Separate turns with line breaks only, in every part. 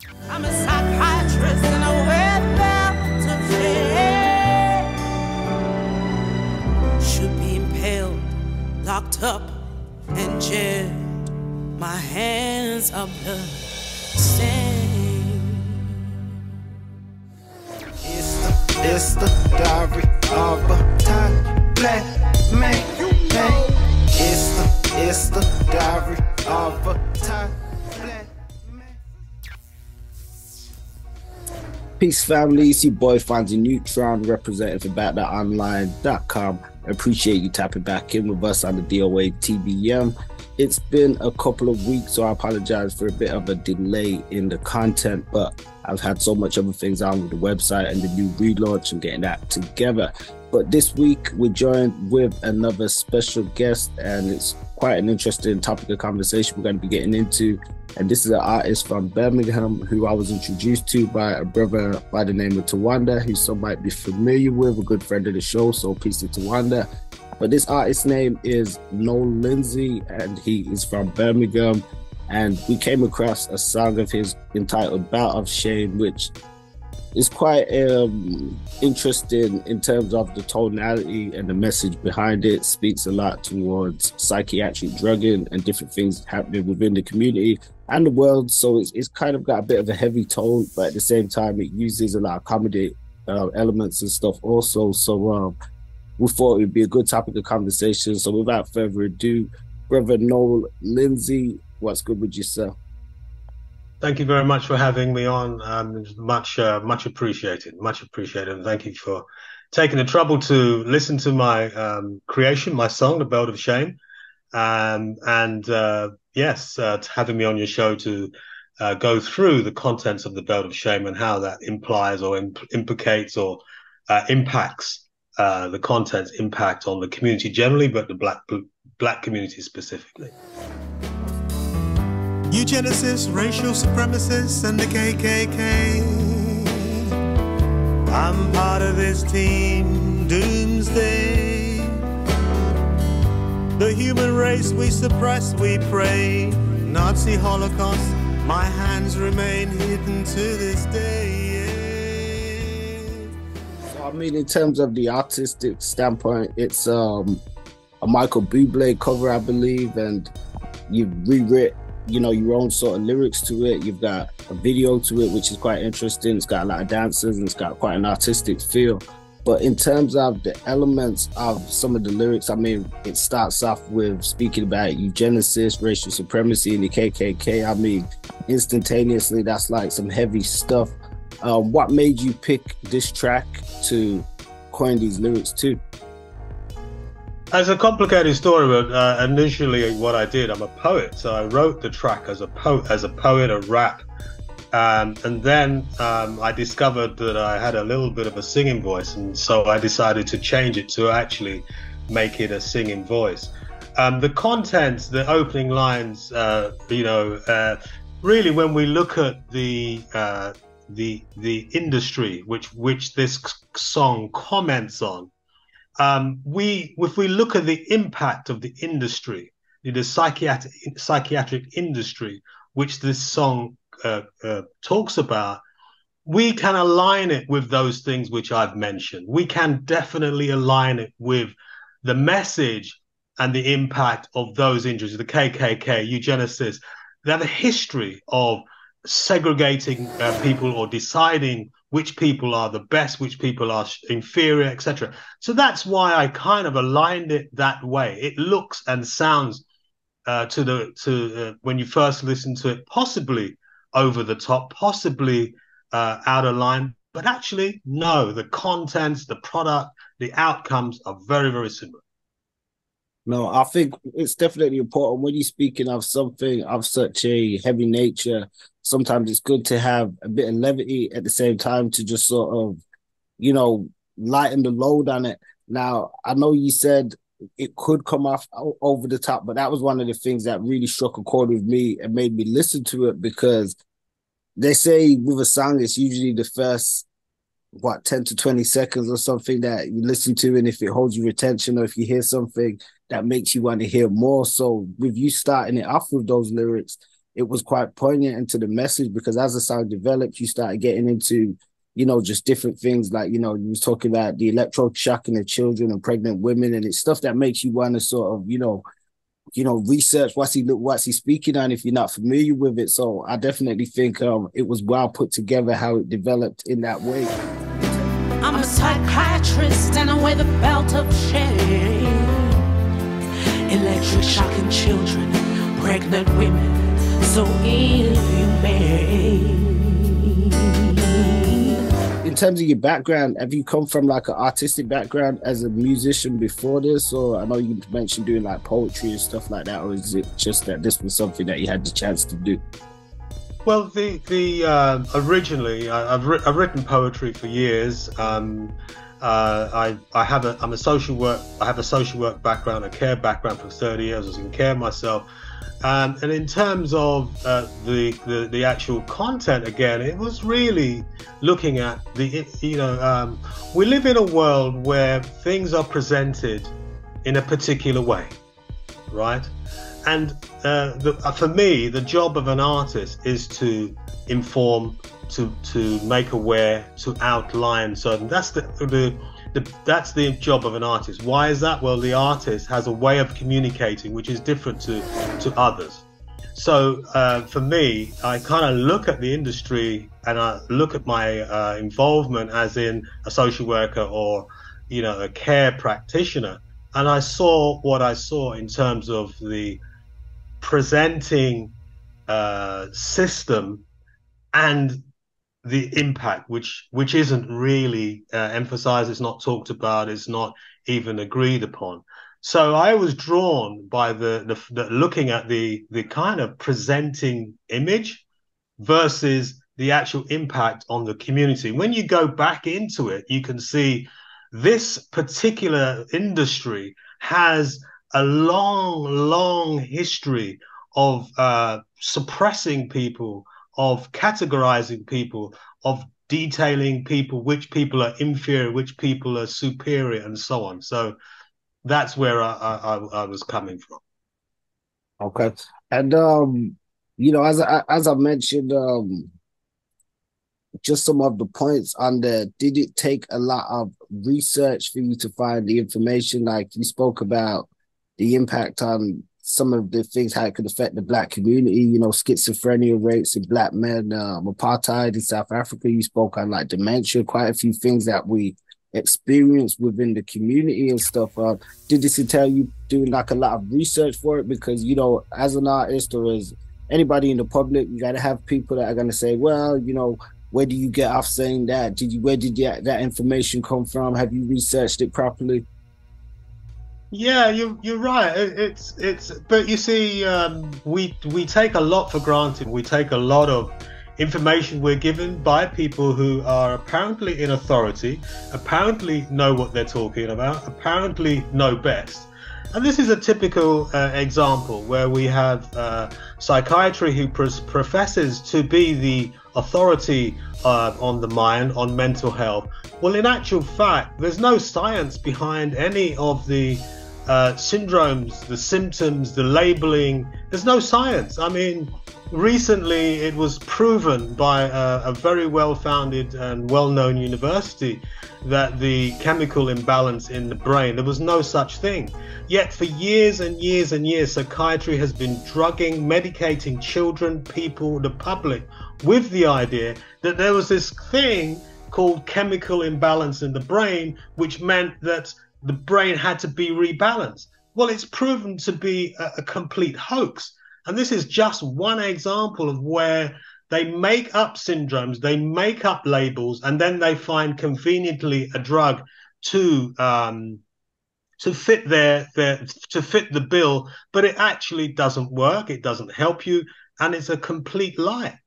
I'm a psychiatrist and I wear the belt of shame. Should be impaled, locked up, and jailed. My hands are blood stained.
It's the diary of a tired black man. It's the diary of a tired black man.
Peace, family. It's your boy Fonzi Neutron, representative for BackThatOnline.com. Appreciate you tapping back in with us on the DOA TBM. It's been a couple of weeks, so I apologize for a bit of a delay in the content, but I've had so much other things on with the website and the new relaunch and getting that together. But this week, we're joined with another special guest, and it's quite an interesting topic of conversation we're going to be getting into. And this is an artist from Birmingham who I was introduced to by a brother by the name of Tawanda, who some might be familiar with, a good friend of the show, so peace to Tawanda. But this artist's name is Noel Lindsey, and he is from Birmingham. And we came across a song of his entitled Bout of Shame, which is quite interesting in terms of the tonality and the message behind it. Speaks a lot towards psychiatric drugging and different things happening within the community and the world. So it's kind of got a bit of a heavy tone, but at the same time, it uses a lot of comedy elements and stuff also. So we thought it would be a good topic of conversation. So without further ado, Brother Noel Lindsey, what's good with yourself?
Thank you very much for having me on. Much appreciated. Much appreciated. And thank you for taking the trouble to listen to my creation, my song, The Belt of Shame. Yes, having me on your show to go through the contents of The Belt of Shame and how that implies or implicates or impacts the content's impact on the community generally, but the black community specifically.
Eugenicists, racial supremacists, and the KKK. I'm part of this team, Doomsday. The human race we suppress, we pray. Nazi Holocaust, my hands remain hidden to this day.
So, I mean, in terms of the artistic standpoint, it's a Michael Bublé cover, I believe, and you've rewritten your own sort of lyrics to it. You've got a video to it, which is quite interesting. It's got a lot of dancers and it's got quite an artistic feel. But in terms of the elements of some of the lyrics, I mean, it starts off with speaking about eugenicists, racial supremacy, and the KKK. I mean, instantaneously, that's like some heavy stuff. What made you pick this track to coin these lyrics to?
It's a complicated story, but initially what I did, I'm a poet, so I wrote the track as a poet, a rap, and then I discovered that I had a little bit of a singing voice, and so I decided to change it to actually make it a singing voice. The contents, the opening lines, really, when we look at the industry which this song comments on. If we look at the impact of the industry, the psychiatric industry, which this song talks about, we can align it with those things which I've mentioned. We can definitely align it with the message and the impact of those injuries, the KKK, eugenicists. They have a history of segregating people or deciding which people are the best, which people are inferior, etc. So that's why I kind of aligned it that way. It looks and sounds when you first listen to it, possibly over the top, possibly out of line, but actually, no, the contents, the product, the outcomes are very, very similar.
No, I think it's definitely important when you're speaking of something of such a heavy nature. Sometimes it's good to have a bit of levity at the same time to just sort of, lighten the load on it. Now, I know you said it could come off over the top, but that was one of the things that really struck a chord with me and made me listen to it, because they say with a song, it's usually the first, 10 to 20 seconds or something that you listen to, and if it holds your attention or if you hear something that makes you want to hear more. So with you starting it off with those lyrics, it was quite poignant into the message, because as the song developed, you started getting into, you know, just different things like, you know, you was talking about the electroshocking of children and pregnant women, and it's stuff that makes you want to sort of, research what's he speaking on if you're not familiar with it. So I definitely think it was well put together how it developed in that way.
I'm a psychiatrist and I wear the belt of shame. Electric shocking children, pregnant women, so inhumane.
In terms of your background, have you come from like an artistic background as a musician before this? Or I know you mentioned doing like poetry and stuff like that, or is it just that this was something that you had the chance to do?
Well, originally I've written poetry for years. I'm a social work. I have a social work background, a care background for 30 years. I was in care myself. And in terms of the actual content, again, it was really looking at we live in a world where things are presented in a particular way, right? And for me, the job of an artist is to inform, to make aware, to outline. So that's that's the job of an artist. Why is that? Well, the artist has a way of communicating which is different to others. So for me, I kind of look at the industry and I look at my involvement as in a social worker or, you know, a care practitioner. And I saw what I saw in terms of the presenting system and the impact, which isn't really emphasized, it's not talked about, it's not even agreed upon. So I was drawn by the looking at the kind of presenting image versus the actual impact on the community. When you go back into it, you can see this particular industry has a long history of suppressing people, of categorizing people, of detailing people, which people are inferior, which people are superior, and so on. So that's where I was coming from.
Okay. And as I mentioned, just some of the points on there, did it take a lot of research for you to find the information? Like you spoke about the impact on some of the things, how it could affect the Black community, schizophrenia rates in Black men, apartheid in South Africa. You spoke on like dementia, quite a few things that we experience within the community and stuff. Did this entail you doing like a lot of research for it? Because, as an artist or as anybody in the public, you got to have people that are going to say, well, where do you get off saying that? Where did that information come from? Have you researched it properly?
Yeah, you're right. But you see, we take a lot for granted. We take a lot of information we're given by people who are apparently in authority, apparently know what they're talking about, apparently know best. And this is a typical example where we have psychiatry who professes to be the authority on the mind, on mental health. Well, in actual fact, there's no science behind any of the syndromes, the symptoms, the labeling. There's no science. I mean, recently it was proven by a very well-founded and well-known university that the chemical imbalance in the brain, there was no such thing. Yet for years and years and years, psychiatry has been drugging, medicating children, people, the public, with the idea that there was this thing called chemical imbalance in the brain, which meant that the brain had to be rebalanced. Well, it's proven to be a complete hoax. And this is just one example of where they make up syndromes, they make up labels, and then they find conveniently a drug to fit to fit the bill, but it actually doesn't work, it doesn't help you, and it's a complete lie.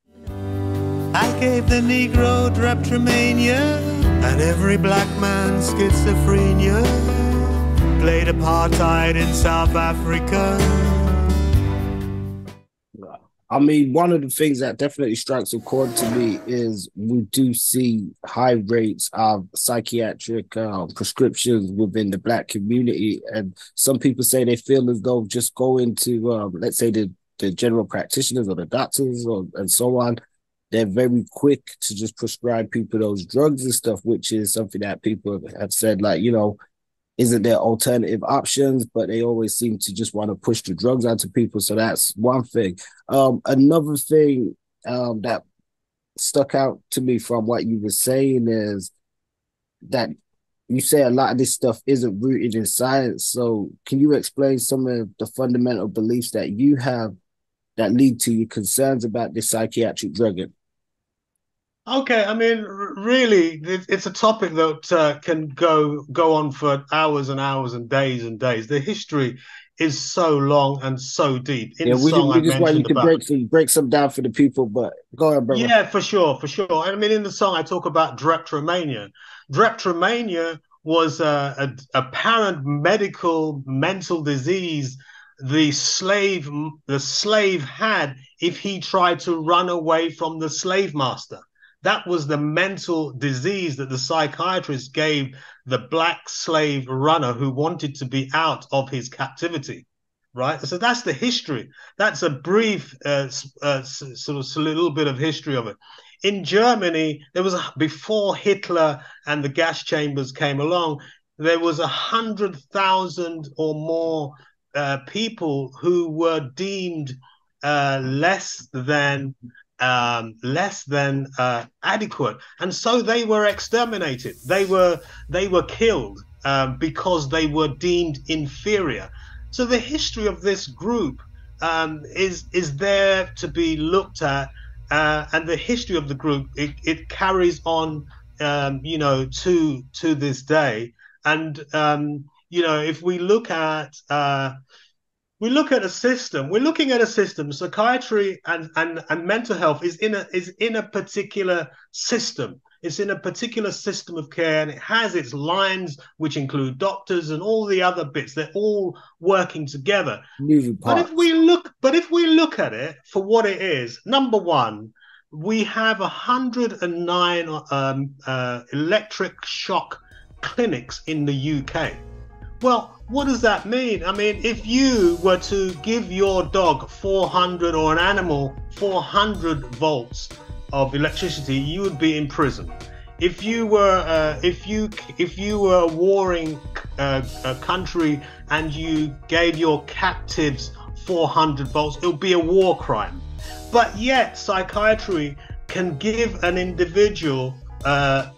I gave the Negro drapetomania and every black man schizophrenia, played apartheid in South Africa.
I mean, one of the things that definitely strikes a chord to me is we do see high rates of psychiatric prescriptions within the Black community. And some people say they feel as though just going to, let's say, the the general practitioners or the doctors and so on, they're very quick to just prescribe people those drugs and stuff, which is something that people have said, like, you know, isn't there alternative options? But they always seem to just want to push the drugs onto people. So that's one thing. Another thing that stuck out to me from what you were saying is that you say a lot of this stuff isn't rooted in science. So can you explain some of the fundamental beliefs that you have that lead to your concerns about this psychiatric drugging?
Okay, I mean, really, it's a topic that can go on for hours and hours and days. The history is so long and so deep. In the song,
we just want you to break some down for the people, but go ahead, brother.
Yeah, for sure. I mean, in the song, I talk about drapetomania. Drapetomania was a apparent mental disease the slave had if he tried to run away from the slave master. That was the mental disease that the psychiatrist gave the black slave runner who wanted to be out of his captivity, right? So that's the history. That's a brief sort of little bit of history of it. In Germany, before Hitler and the gas chambers came along, there was 100,000 or more people who were deemed less than adequate, and so they were exterminated. They were killed because they were deemed inferior. So the history of this group is there to be looked at, and the history of the group it carries on, you know, to this day. And you know, if we look at a system. We're looking at a system. Psychiatry and mental health is in a particular system. It's in a particular system of care, and it has its lines, which include doctors and all the other bits. They're all working together. But if we look at it for what it is, number one, we have 109 electric shock clinics in the UK. Well, what does that mean? I mean, if you were to give your dog 400 or an animal 400 volts of electricity, you would be in prison. If you were a warring country and you gave your captives 400 volts, it would be a war crime. But yet, psychiatry can give an individual, a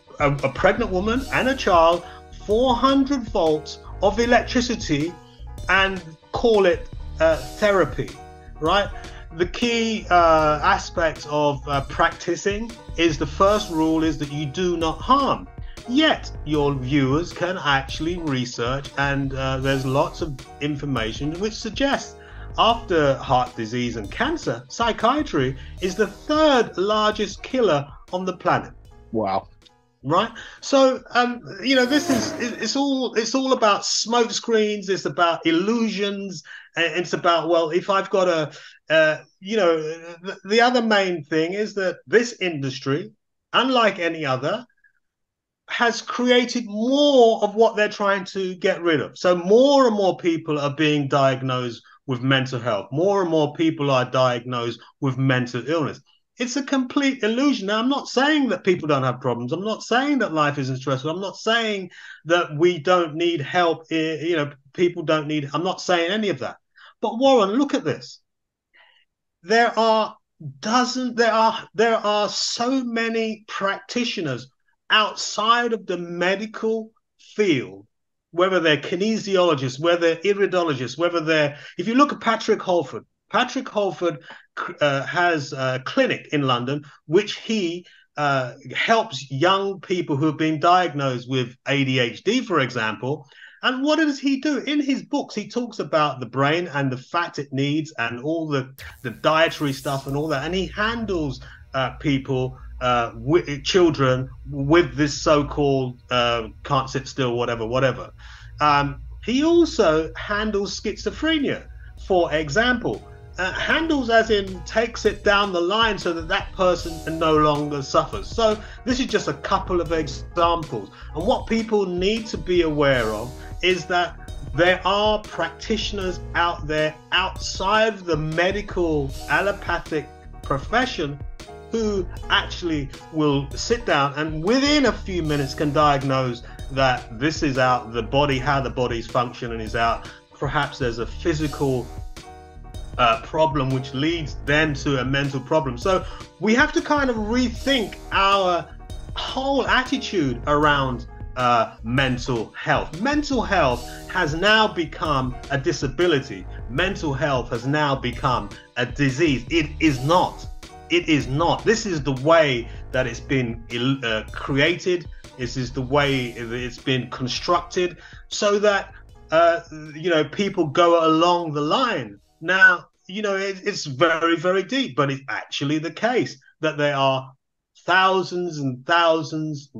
pregnant woman and a child, 400 volts of electricity and call it therapy, right? The key aspect of practicing is, the first rule is that you do not harm. Yet your viewers can actually research, and there's lots of information which suggests after heart disease and cancer, psychiatry is the third largest killer on the planet.
Wow.
Right, so you know, it's all about smoke screens. It's about illusions. It's about, well, if I've got you know, the other main thing is that this industry, unlike any other, has created more of what they're trying to get rid of. So more and more people are being diagnosed with mental health. More and more people are diagnosed with mental illness. It's a complete illusion. Now, I'm not saying that people don't have problems. I'm not saying that life isn't stressful. I'm not saying that we don't need help. You know, people don't need. I'm not saying any of that. But Warren, look at this. There are so many practitioners outside of the medical field, whether they're kinesiologists, whether they're iridologists, whether they're. If you look at Patrick Holford has a clinic in London, which he helps young people who have been diagnosed with ADHD, for example. And what does he do? In his books, he talks about the brain and the fat it needs and all the dietary stuff and all that. And he handles people, children with this so-called can't sit still, whatever. He also handles schizophrenia, for example. Handles as in takes it down the line so that person no longer suffers. So this is just a couple of examples. And what people need to be aware of is that there are practitioners out there outside the medical allopathic profession who actually will sit down and within a few minutes can diagnose that this is out the body, how the body's functioning is out. Perhaps there's a physical problem which leads then to a mental problem. So we have to kind of rethink our whole attitude around mental health. Mental health has now become a disability. Mental health has now become a disease. It is not. It is not. This is the way that it's been created. This is the way that it's been constructed so that, people go along the line. Now, it's very, very deep, but it's actually the case that there are thousands and thousands,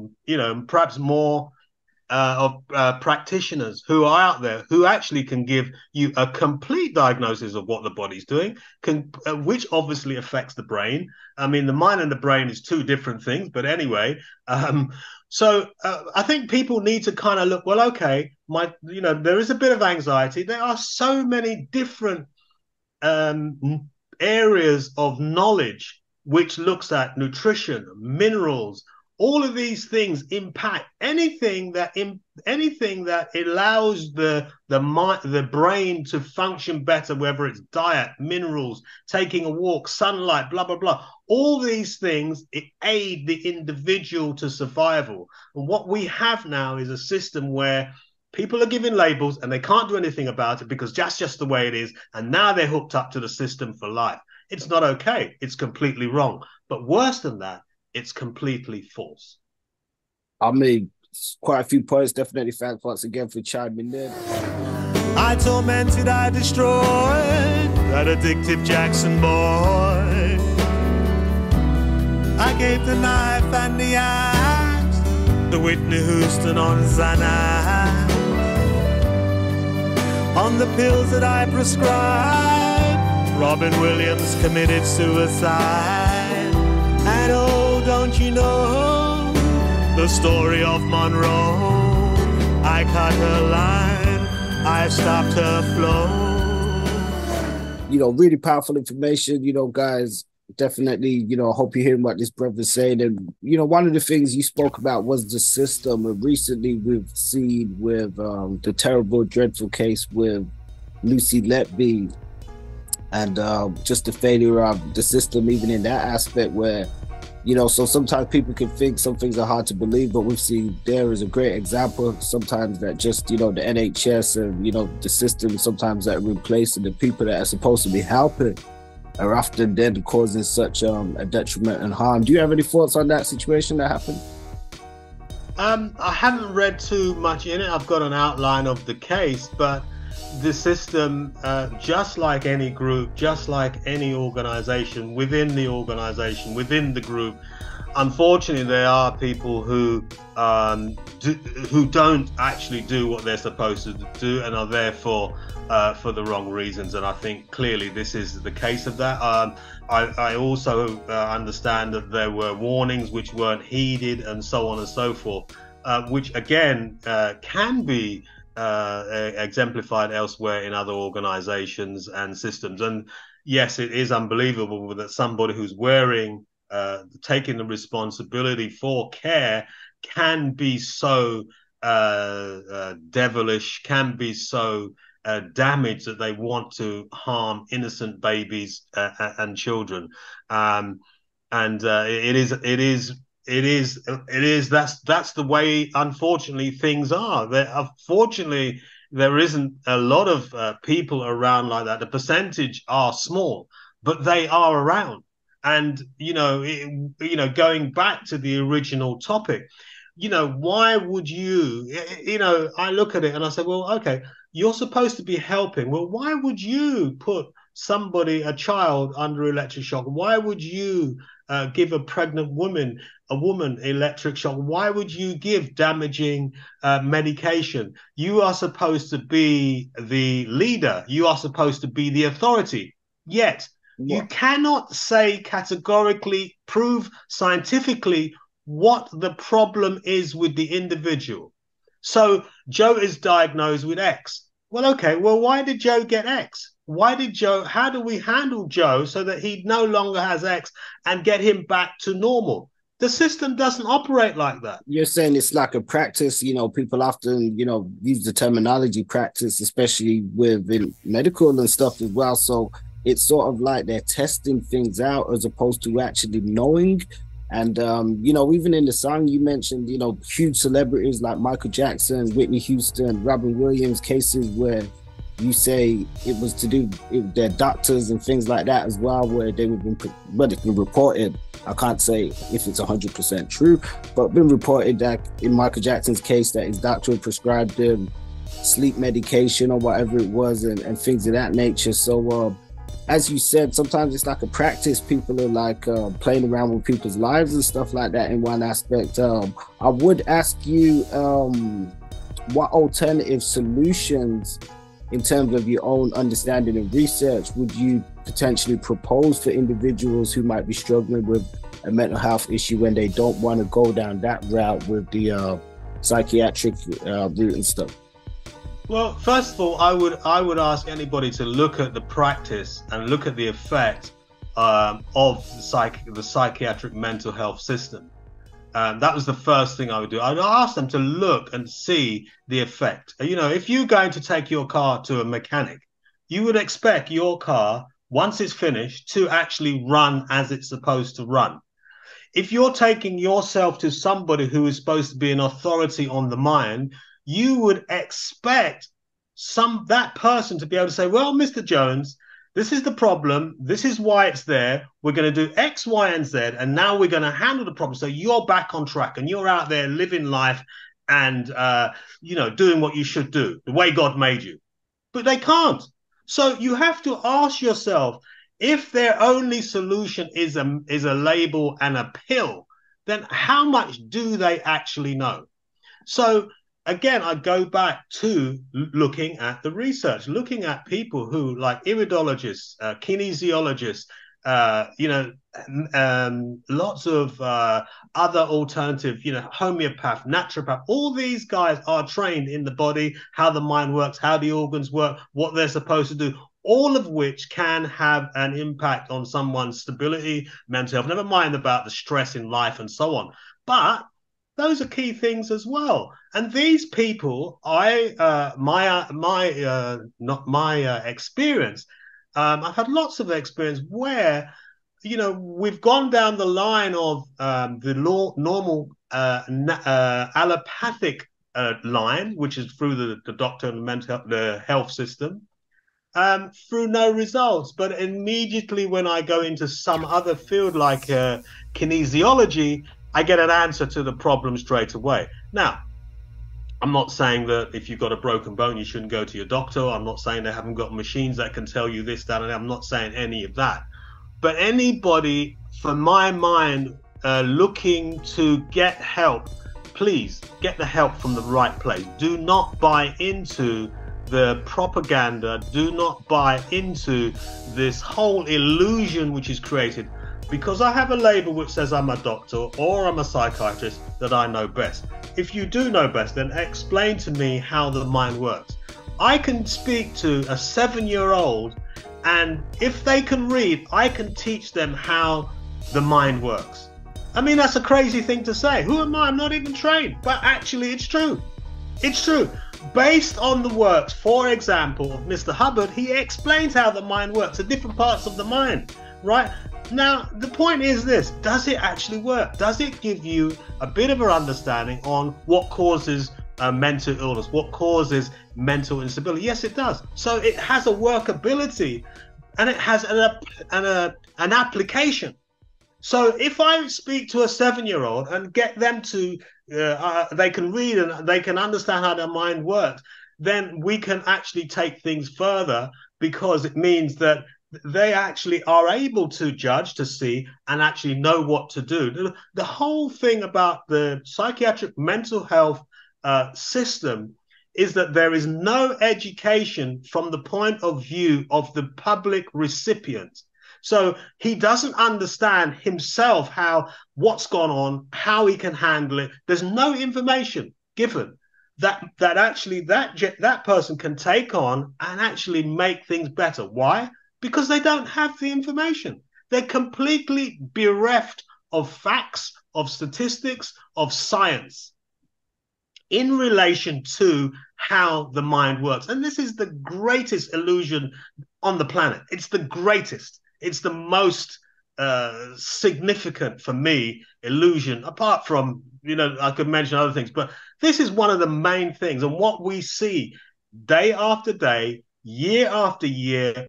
perhaps more of practitioners who are out there who actually can give you a complete diagnosis of what the body's doing, which obviously affects the brain. I mean, the mind and the brain is two different things, but anyway. So I think people need to kind of look, well, okay, there is a bit of anxiety. There are so many different areas of knowledge which looks at nutrition, minerals. All of these things impact anything that allows the brain to function better, whether it's diet, minerals, taking a walk, sunlight, blah, blah, blah. All these things aid the individual to survival. And what we have now is a system where people are given labels and they can't do anything about it because that's just the way it is. And now they're hooked up to the system for life. It's not okay. It's completely wrong. But worse than that, it's completely false.
I mean, quite a few points. Definitely thanks once again for chiming in.
I tormented, I destroyed that addictive Jackson boy. I gave the knife and the axe to Whitney Houston on Xanax. On the pills that I prescribed, Robin Williams committed suicide. And oh, don't you know the story of Monroe? I cut her line, I stopped her flow.
Really powerful information, guys. Definitely, I hope you're hearing what this brother's saying. And, one of the things you spoke about was the system. And recently we've seen with the terrible, dreadful case with Lucy Letby, and just the failure of the system, even in that aspect where, so sometimes people can think some things are hard to believe, but we've seen there is a great example sometimes that just, the NHS and, the system sometimes that are replacing the people that are supposed to be helping are often then causing such a detriment and harm. Do you have any thoughts on that situation that happened?
I haven't read too much in it. I've got an outline of the case, but the system, just like any group, just like any organization, within the group, unfortunately, there are people who don't actually do what they're supposed to do and are therefore for the wrong reasons. And I think clearly this is the case of that. I also understand that there were warnings which weren't heeded and so on and so forth, which again can be exemplified elsewhere in other organizations and systems. And yes, it is unbelievable that somebody who's taking the responsibility for care can be so devilish, can be so damaged that they want to harm innocent babies and children. That's the way, unfortunately, things are. Unfortunately, there isn't a lot of people around like that. The percentage are small, but they are around. And going back to the original topic, why would you? I look at it and I say, well, okay, you're supposed to be helping. Well, why would you put a child under electric shock? Why would you give a pregnant woman electric shock? Why would you give damaging medication? You are supposed to be the leader. You are supposed to be the authority. Yet you cannot say categorically, prove scientifically what the problem is with the individual. So Joe is diagnosed with X. Well, okay, well, why did Joe get X? How do we handle Joe so that he no longer has X and get him back to normal? The system doesn't operate like that.
You're saying it's like a practice, people often, use the terminology practice, especially within medical and stuff as well. So it's sort of like they're testing things out as opposed to actually knowing. And, even in the song you mentioned, huge celebrities like Michael Jackson, Whitney Houston, Robin Williams, cases where you say it was to do with their doctors and things like that as well, where they would been, but it's been reported. I can't say if it's 100% true, but been reported that in Michael Jackson's case that his doctor had prescribed him sleep medication or whatever it was and things of that nature. So as you said, sometimes it's like a practice. People are like playing around with people's lives and stuff like that in one aspect. I would ask you what alternative solutions in terms of your own understanding and research would you potentially propose for individuals who might be struggling with a mental health issue when they don't want to go down that route with the psychiatric route and stuff?
Well, first of all, I would ask anybody to look at the practice and look at the effect of the psychiatric mental health system. That was the first thing I would do. I'd ask them to look and see the effect. If you're going to take your car to a mechanic, you would expect your car, once it's finished, to actually run as it's supposed to run. If you're taking yourself to somebody who is supposed to be an authority on the mind, you would expect that person to be able to say, well, Mr. Jones, this is the problem. This is why it's there. We're going to do X, Y, and Z. And now we're going to handle the problem. So you're back on track and you're out there living life and, doing what you should do, the way God made you. But they can't. So you have to ask yourself, if their only solution is a label and a pill, then how much do they actually know? So again, I go back to looking at the research, looking at people who, like iridologists, kinesiologists, lots of other alternative, homeopath, naturopath. All these guys are trained in the body, how the mind works, how the organs work, what they're supposed to do, all of which can have an impact on someone's stability, mental health, never mind about the stress in life and so on. But those are key things as well. And these people, experience, I've had lots of experience where, we've gone down the line of the normal allopathic line, which is through the doctor and the health system, through no results. But immediately when I go into some other field like kinesiology, I get an answer to the problem straight away. Now, I'm not saying that if you've got a broken bone, you shouldn't go to your doctor. I'm not saying they haven't got machines that can tell you this, that, and that. I'm not saying any of that. But anybody, for my mind, looking to get help, please get the help from the right place. Do not buy into the propaganda. Do not buy into this whole illusion which is created. Because I have a label which says I'm a doctor or I'm a psychiatrist, that I know best. If you do know best, then explain to me how the mind works. I can speak to a 7-year-old, and if they can read, I can teach them how the mind works. I mean, that's a crazy thing to say. Who am I? I'm not even trained. But actually, it's true. It's true. Based on the works, for example, of Mr. Hubbard, he explains how the mind works, the different parts of the mind, right? Now, the point is this: does it actually work? Does it give you a bit of an understanding on what causes mental illness, what causes mental instability? Yes, it does. So it has a workability and it has an application. So if I speak to a 7-year-old and get them to, they can read and they can understand how their mind works, then we can actually take things further, because it means that they actually are able to judge, to see, and actually know what to do. The whole thing about the psychiatric mental health system is that there is no education from the point of view of the public recipient. So he doesn't understand himself what's gone on, how he can handle it. There's no information given. that person can take on and actually make things better. Why? Because they don't have the information. They're completely bereft of facts, of statistics, of science in relation to how the mind works. And this is the greatest illusion on the planet. It's the greatest. It's the most significant for me illusion, apart from, I could mention other things, but this is one of the main things. And what we see day after day, year after year,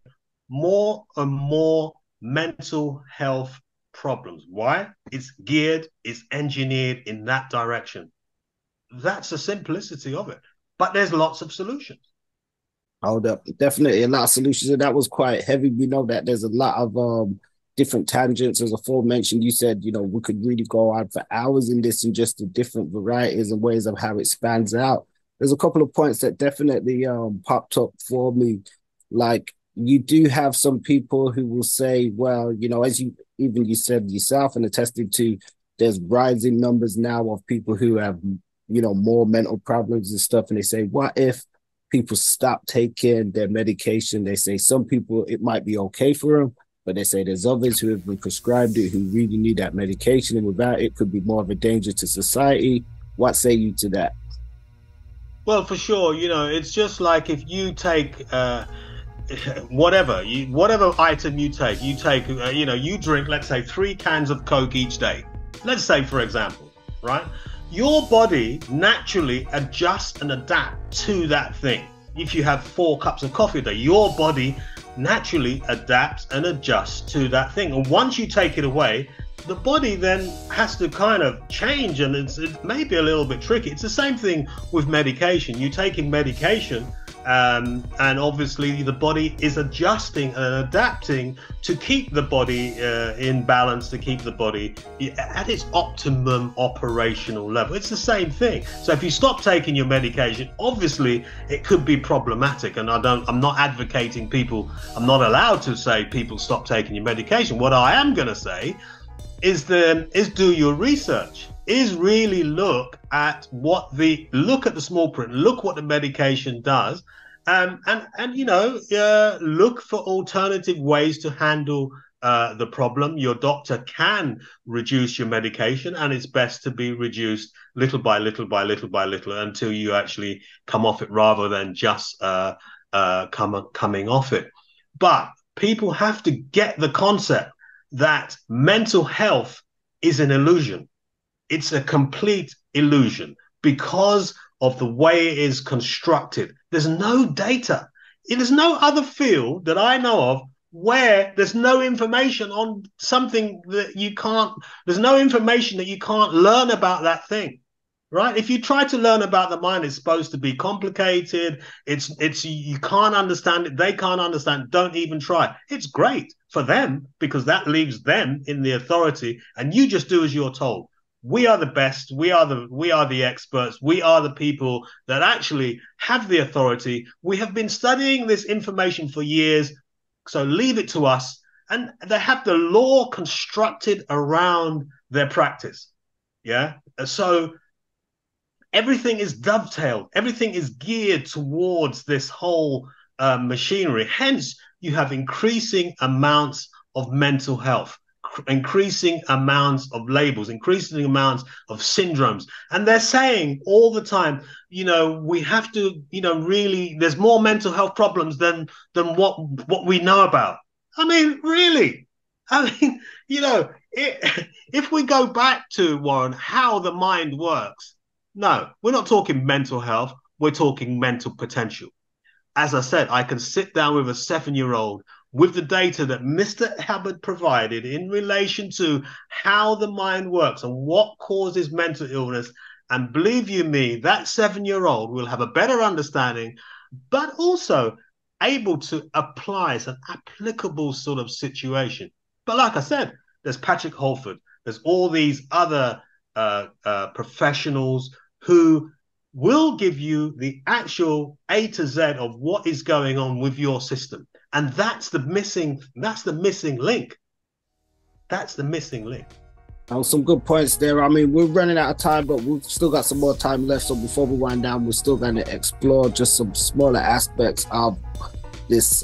more and more mental health problems. Why? It's engineered in that direction. That's the simplicity of it. But there's lots of solutions.
Hold up. Definitely a lot of solutions. And that was quite heavy. We know that there's a lot of different tangents. As aforementioned, you said, we could really go on for hours in this and just the different varieties and ways of how it spans out. There's a couple of points that definitely popped up for me. Like, you do have some people who will say, well, as you said yourself and attested to, there's rising numbers now of people who have, more mental problems and stuff. And they say, what if people stop taking their medication? They say some people, it might be okay for them, but they say there's others who have been prescribed it who really need that medication, and without it could be more of a danger to society. What say you to that?
Well, for sure, it's just like if you take whatever item you take, you drink, let's say 3 cans of Coke each day. Let's say, for example, right? Your body naturally adjusts and adapts to that thing. If you have 4 cups of coffee a day, your body naturally adapts and adjusts to that thing. And once you take it away, the body then has to kind of change, and it may be a little bit tricky. It's the same thing with medication. You're taking medication, and obviously the body is adjusting and adapting to keep the body in balance, to keep the body at its optimum operational level. It's the same thing. So if you stop taking your medication, obviously it could be problematic. And I'm not advocating people, I'm not allowed to say people stop taking your medication. What I am going to say is do your research. Is really look at the small print, look what the medication does, and look for alternative ways to handle the problem. Your doctor can reduce your medication, and it's best to be reduced little by little by little by little until you actually come off it, rather than just coming off it. But people have to get the concept that mental health is an illusion. It's a complete illusion because of the way it is constructed. There's no data. There's no other field that I know of where there's no information on something that you can't, there's no information that you can't learn about that thing, right? If you try to learn about the mind, it's supposed to be complicated. You can't understand it. They can't understand. Don't even try. It's great for them because that leaves them in the authority, and you just do as you're told. We are the best. We are the experts. We are the people that actually have the authority. We have been studying this information for years, so leave it to us. And they have the law constructed around their practice. Yeah. So everything is dovetailed. Everything is geared towards this whole machinery. Hence, you have increasing amounts of mental health, increasing amounts of labels, increasing amounts of syndromes. And they're saying all the time, we have to, really, there's more mental health problems than what we know about. I mean, really? I mean, if we go back to, Warren, how the mind works, no, we're not talking mental health. We're talking mental potential. As I said, I can sit down with a 7-year-old with the data that Mr. Hubbard provided in relation to how the mind works and what causes mental illness. And believe you me, that 7-year-old will have a better understanding, but also able to apply some applicable sort of situation. But like I said, there's Patrick Holford. There's all these other professionals who will give you the actual A to Z of what is going on with your system. And that's the missing link. That's the missing link.
Some good points there. I mean, we're running out of time, but we've still got some more time left. So before we wind down, we're still going to explore just some smaller aspects of this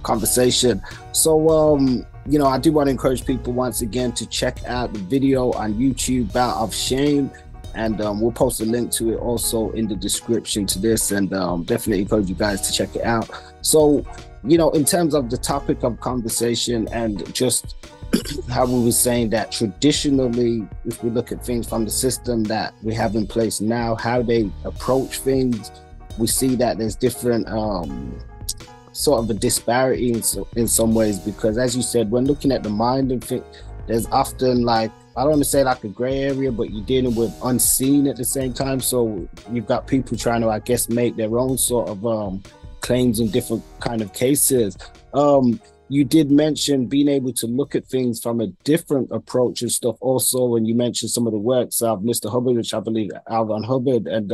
conversation. So, you know, I do want to encourage people once again to check out the video on YouTube, Bout of Shame. And we'll post a link to it also in the description to this, and definitely encourage you guys to check it out. So, you know, in terms of the topic of conversation and just how we were saying that traditionally, if we look at things from the system that we have in place now, how they approach things, we see that there's different sort of a disparity in some ways, because as you said, when looking at the mind and things, there's often like, I don't want to say like a gray area, but you're dealing with unseen at the same time. So you've got people trying to, I guess, make their own sort of claims in different kind of cases. You did mention being able to look at things from a different approach and stuff also, and you mentioned some of the works of Mr. Hubbard, which I believe Alvin Hubbard, and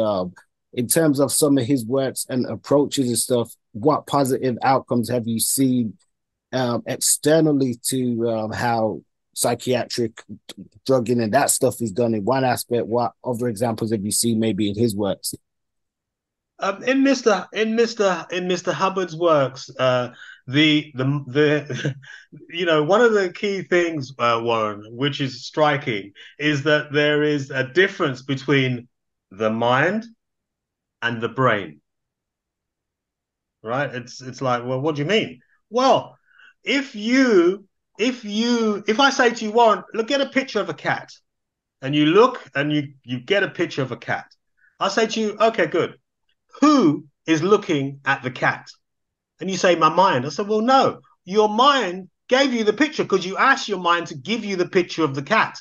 in terms of some of his works and approaches and stuff, what positive outcomes have you seen externally to how psychiatric drugging and that stuff is done in one aspect? What other examples have you seen maybe in his works?
In Mr. Hubbard's works, the you know, one of the key things, Warren, which is striking, is that there is a difference between the mind and the brain. Right? It's like, well, what do you mean? Well, if I say to you, Warren, look, get a picture of a cat, and you look and you get a picture of a cat, I'll say to you, okay, good. Who is looking at the cat? And you say, my mind. I said, well, no, your mind gave you the picture because you asked your mind to give you the picture of the cat.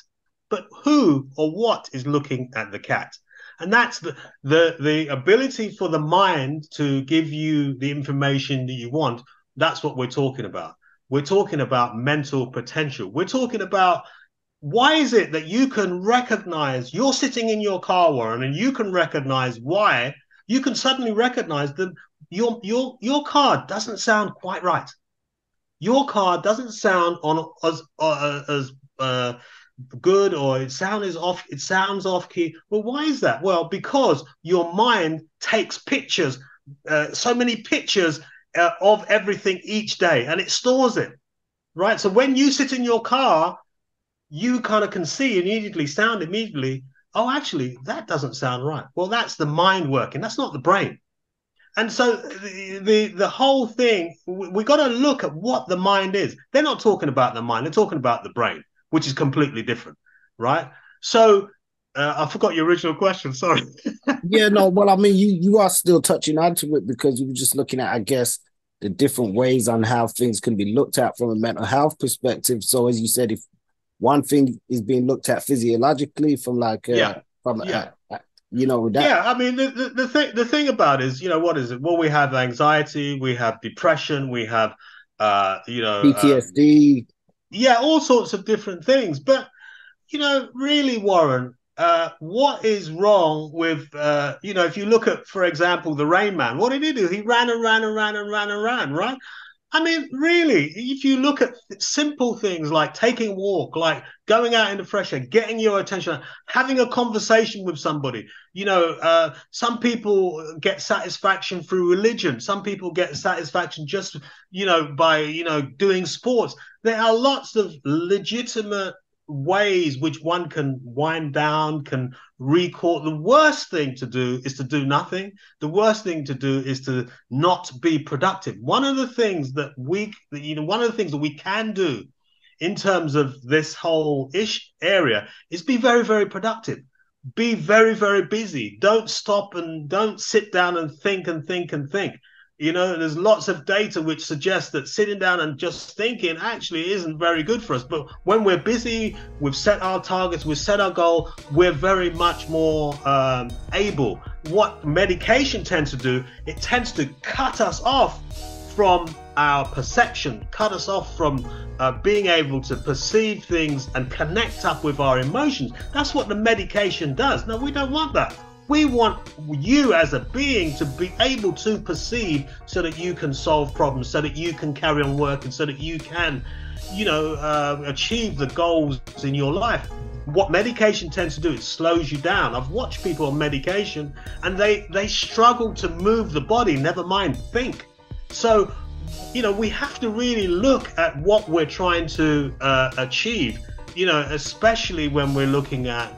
But who or what is looking at the cat? And that's the ability for the mind to give you the information that you want. That's what we're talking about. We're talking about mental potential. We're talking about, why is it that you can recognize, you're sitting in your car, Warren, and you can recognize why, you can suddenly recognize that your car doesn't sound quite right. Your car doesn't sound as good, or it sounds off key. Well, why is that? Well, because your mind takes pictures, so many pictures of everything each day, and it stores it, right? So when you sit in your car, you kind of can see immediately, oh, actually, that doesn't sound right. Well, that's the mind working. That's not the brain. And so the whole thing, we got to look at what the mind is. They're not talking about the mind. They're talking about the brain, which is completely different, right? So I forgot your original question. Sorry.
Yeah, no, well, I mean, you are still touching onto it, because you were just looking at, I guess, the different ways on how things can be looked at from a mental health perspective. So as you said, if one thing is being looked at physiologically from like, you know, that.
Yeah, I mean, the thing about it is, you know, what is it? Well, we have anxiety, we have depression, we have, you know,
PTSD.
Yeah, all sorts of different things. But, you know, really, Warren, what is wrong with, you know, if you look at, for example, the Rain Man, what did he do? He ran and ran and ran and ran and ran, right? I mean, really, if you look at simple things like taking a walk, like going out in the fresh air, getting your attention, having a conversation with somebody, you know, some people get satisfaction through religion. Some people get satisfaction just, you know, by, you know, doing sports. There are lots of legitimate ways which one can wind down, can recall. The worst thing to do is to do nothing. The worst thing to do is to not be productive. One of the things that we can do in terms of this whole area is be very, very productive. Be very, very busy. Don't stop and don't sit down and think and think and think. You know, there's lots of data which suggests that sitting down and just thinking actually isn't very good for us. But when we're busy, we've set our targets, we've set our goal, we're very much more able. What medication tends to do, it tends to cut us off from our perception, cut us off from being able to perceive things and connect up with our emotions. That's what the medication does. No, we don't want that. We want you as a being to be able to perceive so that you can solve problems, so that you can carry on working, so that you can, you know, achieve the goals in your life. what medication tends to do, it slows you down. I've watched people on medication and they struggle to move the body, never mind think. So, you know, we have to really look at what we're trying to achieve, you know, especially when we're looking at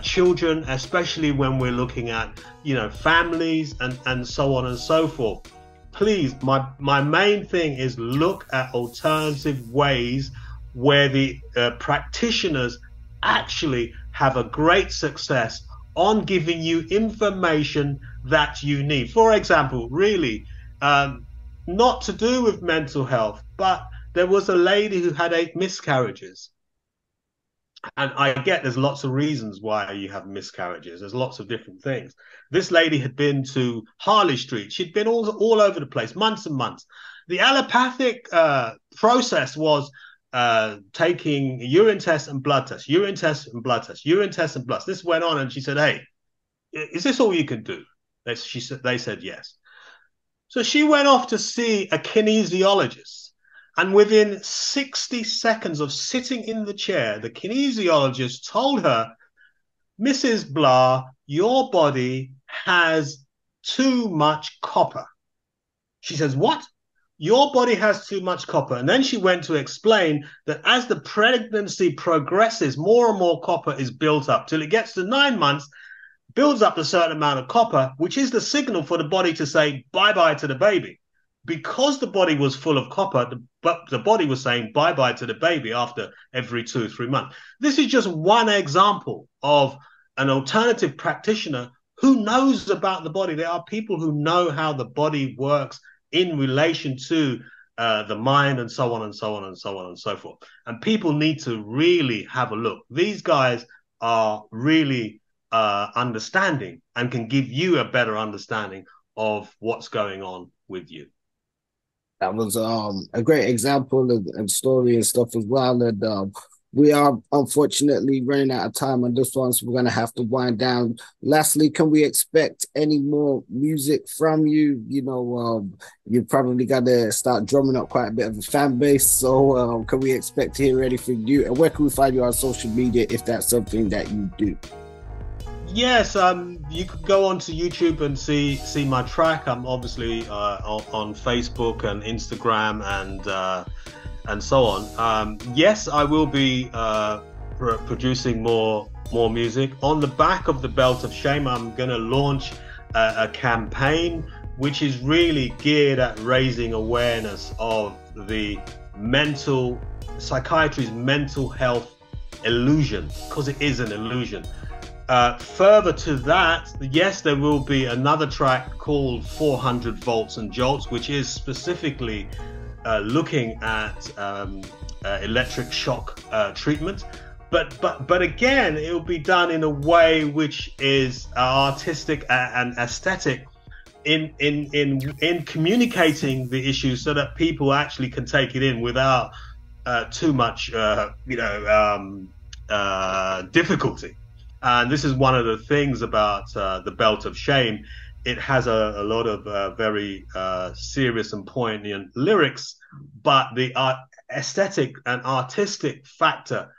children, especially when we're looking at, you know, families and so on and so forth. Please, my main thing is look at alternative ways where the practitioners actually have a great success on giving you information that you need. For example, really, not to do with mental health, but there was a lady who had 8 miscarriages. And I get there's lots of reasons why you have miscarriages. There's lots of different things. This lady had been to Harley Street. She'd been all over the place, months and months. The allopathic process was taking urine tests and blood tests, urine tests and blood tests, urine tests and blood. This went on, and she said, "Hey, is this all you can do?" They said yes. So she went off to see a kinesiologist. And within 60 seconds of sitting in the chair, the kinesiologist told her, "Mrs. Blah, your body has too much copper." She says, "What?" "Your body has too much copper." And then she went to explain that as the pregnancy progresses, more and more copper is built up till it gets to 9 months, builds up a certain amount of copper, which is the signal for the body to say bye-bye to the baby. Because the body was full of copper, the body was saying bye-bye to the baby after every 2 or 3 months. This is just one example of an alternative practitioner who knows about the body. There are people who know how the body works in relation to the mind, and so on and so on and so on and so forth. And people need to really have a look. These guys are really understanding and can give you a better understanding of what's going on with you.
That was a great example and story and stuff as well. And we are unfortunately running out of time on this one, so we're going to have to wind down. Lastly, can we expect any more music from you? You know, you probably got to start drumming up quite a bit of a fan base. So can we expect to hear anything new? And where can we find you on social media if that's something that you do?
Yes, you could go onto YouTube and see my track. I'm obviously on Facebook and Instagram and so on. Yes, I will be producing more music. On the back of the Belt of Shame, I'm going to launch a campaign which is really geared at raising awareness of the psychiatry's mental health illusion, because it is an illusion. Further to that, yes, there will be another track called 400 Volts and Jolts, which is specifically looking at electric shock treatment. But again, it will be done in a way which is artistic and aesthetic in communicating the issue, so that people actually can take it in without too much difficulty. And this is one of the things about the Belt of Shame. It has a lot of very serious and poignant lyrics, but the aesthetic and artistic factor.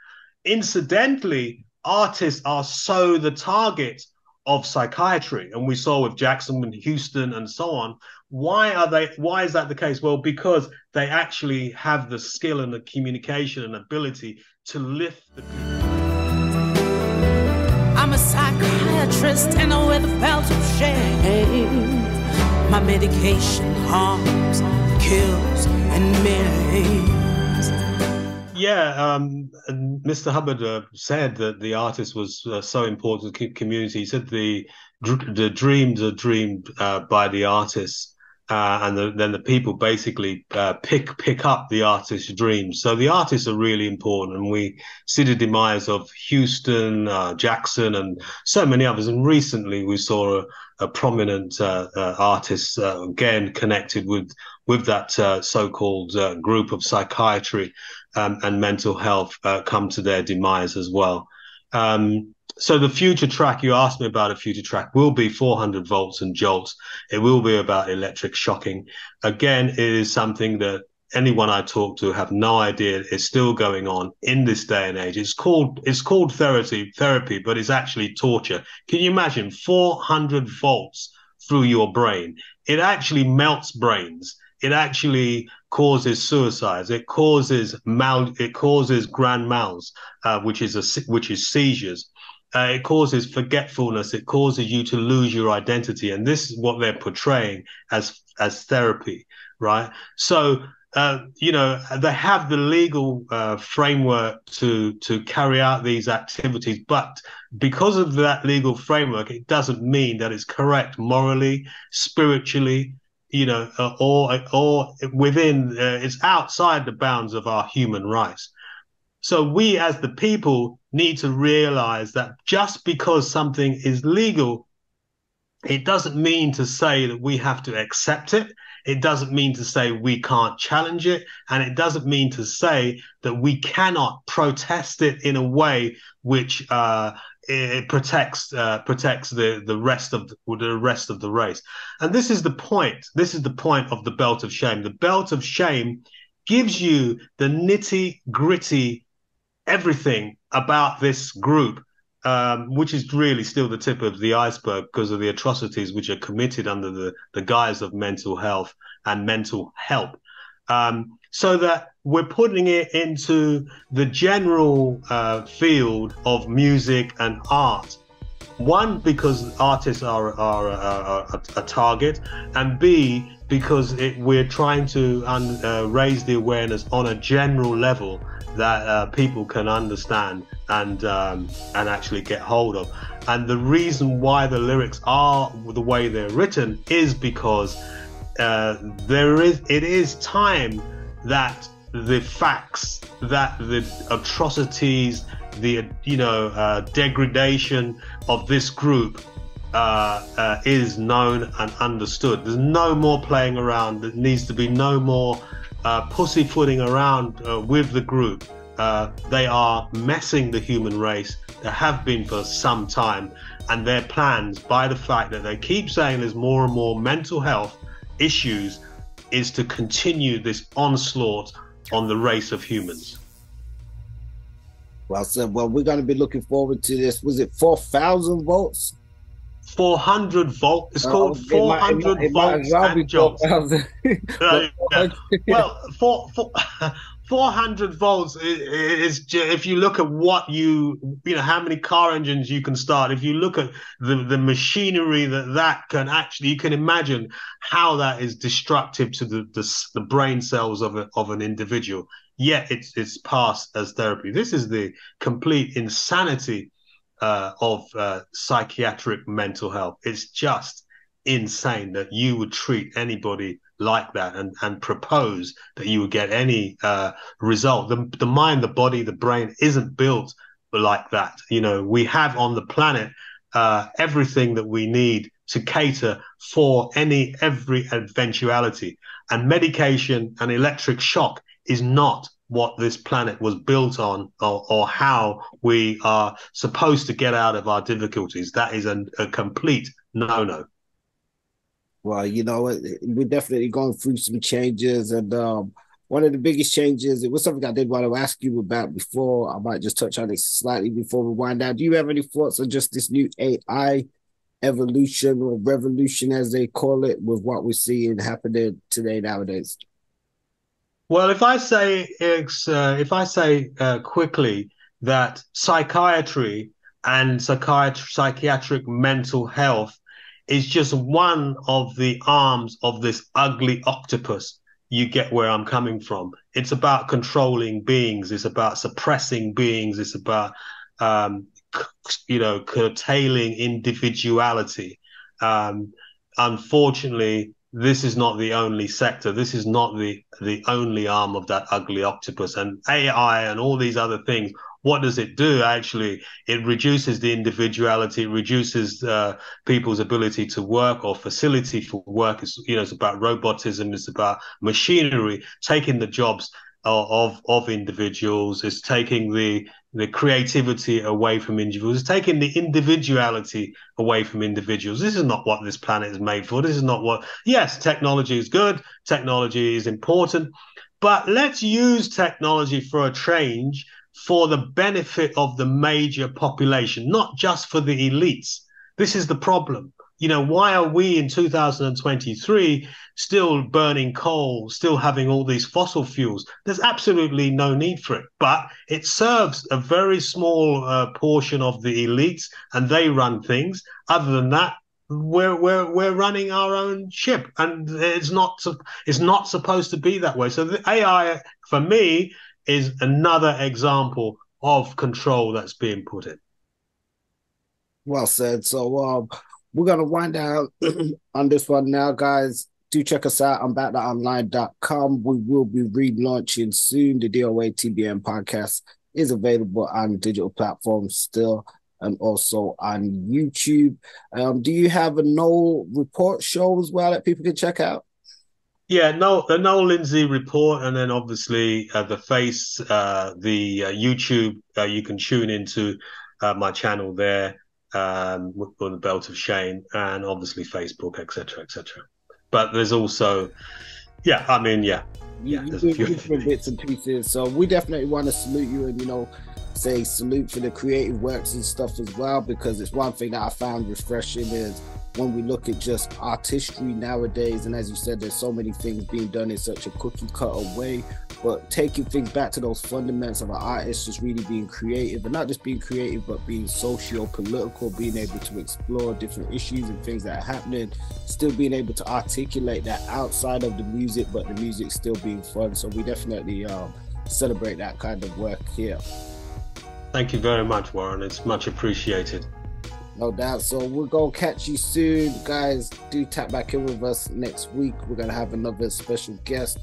Incidentally, artists are so the target of psychiatry, and we saw with Jackson and Houston and so on. Why is that the case? Well, because they actually have the skill and the communication and ability to lift the people.
I'm a psychiatrist and I wear the belt of shame. My medication harms, kills, and maims.
Yeah, Mr. Hubbard said that the artist was so important to the community. He said the dreams are dreamed by the artists, and then the people basically pick up the artist's dreams. So the artists are really important, and we see the demise of Houston, Jackson, and so many others. And recently we saw a prominent artist again connected with that so-called group of psychiatry and mental health come to their demise as well. So the future track, you asked me about a future track, will be 400 Volts and Jolts. It will be about electric shocking. Again, it is something that anyone I talk to have no idea it's still going on in this day and age. It's called therapy, but it's actually torture. Can you imagine 400 volts through your brain? It actually melts brains. It actually causes suicides. It causes grand mals, which is seizures. It causes forgetfulness. It causes you to lose your identity, and this is what they're portraying as therapy, right? So, they have the legal framework to carry out these activities, but because of that legal framework, it doesn't mean that it's correct morally, spiritually, or within. It's outside the bounds of our human rights. So we as the people need to realize that just because something is legal, it doesn't mean to say that we have to accept it. It doesn't mean to say we can't challenge it. And it doesn't mean to say that we cannot protest it in a way which it protects the rest of the race. And this is the point. This is the point of the belt of shame. The belt of shame gives you the nitty-gritty everything about this group, which is really still the tip of the iceberg because of the atrocities which are committed under the guise of mental health and mental help. So that we're putting it into the general field of music and art. One, because artists are a target, and B, because we're trying to raise the awareness on a general level that people can understand and actually get hold of. And the reason why the lyrics are the way they're written is because it is time that the facts, that the atrocities, the degradation of this group is known and understood. There's no more playing around. There needs to be no more pussyfooting around with the group. They are messing the human race. They have been for some time, and their plans, by the fact that they keep saying there's more and more mental health issues, is to continue this onslaught on the race of humans.
Well said. Well, we're going to be looking forward to this. Was it 4,000 volts?
400 volt. It's called 400 volts and jobs. Well, 400 volts is if you look at what how many car engines you can start. If you look at the machinery that can actually, you can imagine how that is destructive to the brain cells of an individual. Yet it's passed as therapy. This is the complete insanity of psychiatric mental health. It's just insane that you would treat anybody like that and propose that you would get any result. The mind, the body, the brain isn't built like that. We have on the planet everything that we need to cater for every eventuality, and medication and electric shock is not what this planet was built on, or how we are supposed to get out of our difficulties. That is a complete no-no.
Well, we're definitely going through some changes, and one of the biggest changes, it was something I did want to ask you about before. I might just touch on it slightly before we wind down. Do you have any thoughts on just this new AI evolution, or revolution as they call it, with what we're seeing happening today nowadays?
Well, if I say quickly that psychiatry and psychiatric mental health is just one of the arms of this ugly octopus, you get where I'm coming from. It's about controlling beings. It's about suppressing beings. It's about curtailing individuality. Unfortunately, this is not the only sector. This is not the only arm of that ugly octopus. And AI and all these other things, what does it do? Actually, it reduces the individuality. It reduces people's ability to work or facility for work. It's about robotism. It's about machinery taking the jobs of individuals. It's taking the creativity away from individuals. It's taking the individuality away from individuals. This is not what this planet is made for. This is not what. Yes, technology is good. Technology is important, But let's use technology for a change for the benefit of the major population, not just for the elites. This is the problem. You know, why are we in 2023 still burning coal, still having all these fossil fuels? There's absolutely no need for it, but it serves a very small portion of the elites, and they run things. Other than that, we're running our own ship, and it's not supposed to be that way. So the AI, for me, is another example of control that's being put in.
Well said. So we're going to wind down on this one now, guys. Do check us out on backthatonline.com. We will be relaunching soon. The DOA TBN podcast is available on digital platforms still, and also on YouTube. Do you have a Noel report show as well that people can check out?
Yeah, the Noel Lindsey report, and then obviously the YouTube. You can tune into my channel there, on the Belt of Shame, and obviously Facebook, etc., etc. But there's also, there's a few
different bits and pieces. So we definitely want to salute you, and say salute for the creative works and stuff as well, because it's one thing that I found refreshing is when we look at just artistry nowadays, and as you said, there's so many things being done in such a cookie cutter way, but taking things back to those fundamentals of an artist, just really being creative, and not just being creative, but being socio-political, being able to explore different issues and things that are happening, still being able to articulate that outside of the music, but the music still being fun. So we definitely celebrate that kind of work here.
Thank you very much, Warren. It's much appreciated.
No doubt. So we're going to catch you soon. Guys, do tap back in with us next week. We're going to have another special guest.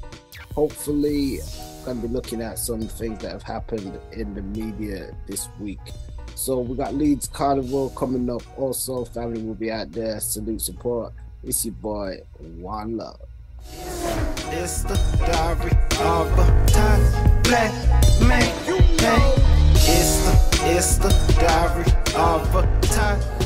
Hopefully, going to be looking at some things that have happened in the media this week. So we got Leeds Carnival coming up. Also, family will be out there. Salute, support. It's your boy, One Love.
It's the diary of a tired black man. It's the diary of a tired